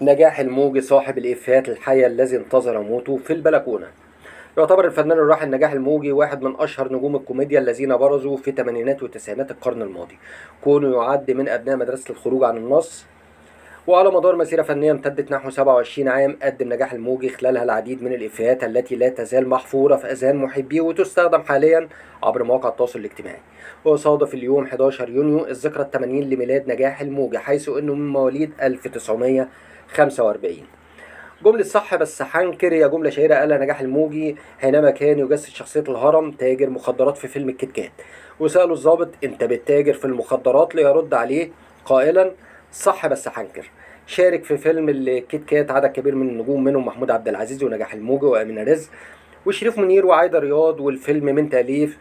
نجاح الموجي صاحب الإفيهات الحية الذي انتظر موته في البلكونة. يعتبر الفنان الراحل نجاح الموجي واحد من أشهر نجوم الكوميديا الذين برزوا في تمانينات وتسعينات القرن الماضي، كونه يعد من أبناء مدرسة الخروج عن النص. وعلى مدار مسيرة فنية امتدت نحو 27 عام قدم نجاح الموجي خلالها العديد من الإفيهات التي لا تزال محفورة في أذهان محبيه وتستخدم حاليا عبر مواقع التواصل الاجتماعي. وصادف اليوم 11 يونيو الذكرى الثمانين لميلاد نجاح الموجي، حيث أنه من مواليد 1945. جملة صح بس حنكر هي جملة شهيرة قالها نجاح الموجي حينما كان يجسد شخصية الهرم تاجر مخدرات في فيلم الكيت كات، وسأله الضابط أنت بتتاجر في المخدرات؟ ليرد عليه قائلا صح بس حنكر. شارك في فيلم الكيت كات عدد كبير من النجوم، منهم محمود عبد العزيز ونجاح الموجي وأمينة رزق وشريف منير وعايدة رياض، والفيلم من تأليف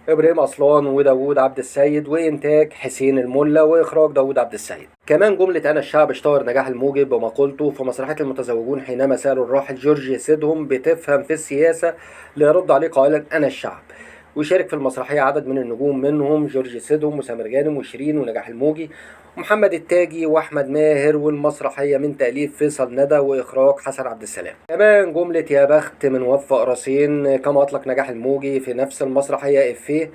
إبراهيم أصلان وداوود عبد السيد، وإنتاج حسين الملا، وإخراج داوود عبد السيد. كمان جملة أنا الشعب اشتهر نجاح الموجي بمقولته في مسرحية المتزوجون حينما سألوا الراحل جورج سيدهم بتفهم في السياسة؟ ليرد عليه قائلا أنا الشعب. وشارك في المسرحية عدد من النجوم، منهم جورج سيدهم وسامر غانم وشيرين ونجاح الموجي ومحمد التاجي وأحمد ماهر، والمسرحية من تأليف فيصل ندى وإخراج حسن عبد السلام. كمان جملة يا بخت من وفق راسين، كما أطلق نجاح الموجي في نفس المسرحية إفيه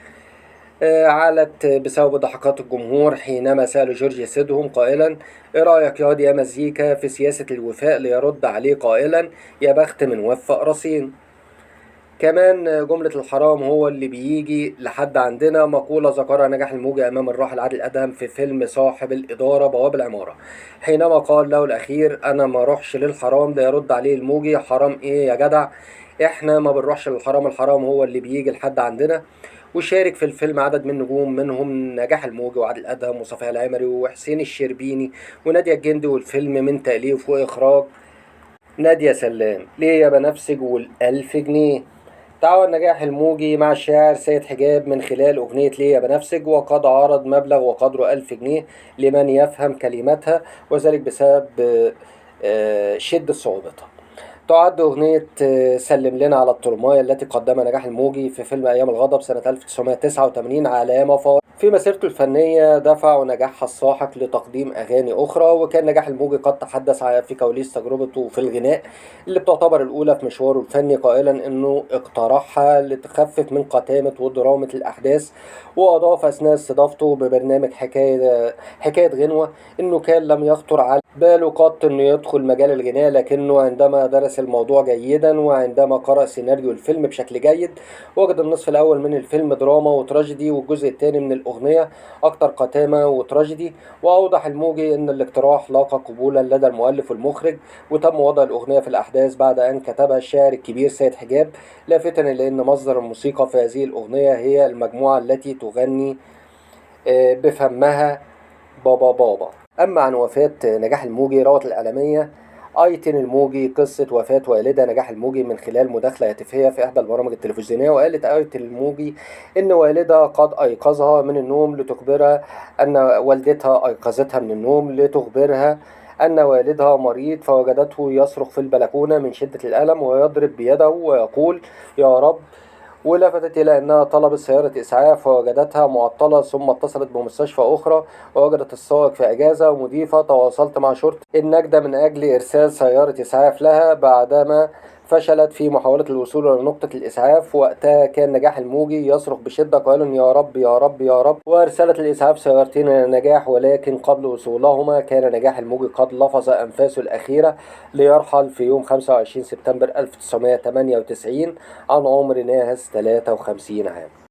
علت بسبب ضحكات الجمهور حينما سألوا جورج سيدهم قائلا ايه رأيك يا مزيكا في سياسة الوفاء؟ ليرد عليه قائلا يا بخت من وفق راسين. كمان جملة الحرام هو اللي بيجي لحد عندنا، مقولة ذكرها نجاح الموجي أمام الراحل عادل أدهم في فيلم صاحب الإدارة بواب العمارة، حينما قال له الأخير أنا ما روحش للحرام. ليرد عليه الموجي حرام إيه يا جدع؟ إحنا ما بنروحش للحرام، الحرام هو اللي بيجي لحد عندنا. وشارك في الفيلم عدد من النجوم، منهم نجاح الموجي وعادل أدهم وصفية العمري وحسين الشربيني ونادية الجندي، والفيلم من تأليف وإخراج نادية سلام. ليه يا بنفسج والألف جنيه. تعاون نجاح الموجي مع الشاعر سيد حجاب من خلال أغنية ليه يا بنفسج، وقد عرض مبلغ وقدره 1000 جنيه لمن يفهم كلماتها، وذلك بسبب شدة صعوبتها. تعد أغنية سلم لنا على الطرماية التي قدمها نجاح الموجي في فيلم أيام الغضب سنة 1989 علامة فارقة في مسيرته الفنية، دفعه نجاحها الساحق لتقديم أغاني أخرى. وكان نجاح الموجي قد تحدث في كواليس تجربته في الغناء اللي بتعتبر الأولى في مشواره الفني، قائلا إنه اقترحها لتخفف من قتامة ودرامة الأحداث. وأضاف أثناء استضافته ببرنامج حكاية غنوة إنه كان لم يخطر على باله قط إنه يدخل مجال الغناء، لكنه عندما درس الموضوع جيدا وعندما قرأ سيناريو الفيلم بشكل جيد وجد النصف الأول من الفيلم دراما وتراجيدي، والجزء الثاني من الأغنية أكتر قتامة وتراجيدي. وأوضح الموجي إن الاقتراح لاقى قبولا لدى المؤلف والمخرج، وتم وضع الأغنية في الأحداث بعد أن كتبها الشاعر الكبير سيد حجاب، لافتا إلى أن مصدر الموسيقى في هذه الأغنية هي المجموعة التي تغني بفمها بابا بابا. أما عن وفاة نجاح الموجي، روت الإعلامية أيتن الموجي قصة وفاة والدة نجاح الموجي من خلال مداخلة هاتفية في إحدى البرامج التلفزيونية. وقالت أيتن الموجي إن والدها قد أيقظها من النوم لتخبرها أن والدتها أيقظتها من النوم لتخبرها أن والدها مريض، فوجدته يصرخ في البلكونة من شدة الألم ويضرب بيده ويقول يا رب. ولفتت إلى أنها طلبت سيارة إسعاف ووجدتها معطلة، ثم اتصلت بمستشفى أخرى ووجدت السائق في إجازة، ومضيفة تواصلت مع شرطة النجدة من أجل إرسال سيارة إسعاف لها بعدما فشلت في محاولة الوصول إلى نقطة الإسعاف. وقتها كان نجاح الموجي يصرخ بشدة قائلا يا رب يا رب يا رب. وأرسلت الإسعاف سيارتين إلى نجاح، ولكن قبل وصولهما كان نجاح الموجي قد لفظ أنفاسه الأخيرة ليرحل في يوم 25 سبتمبر 1998 عن عمر ناهز 53 عام.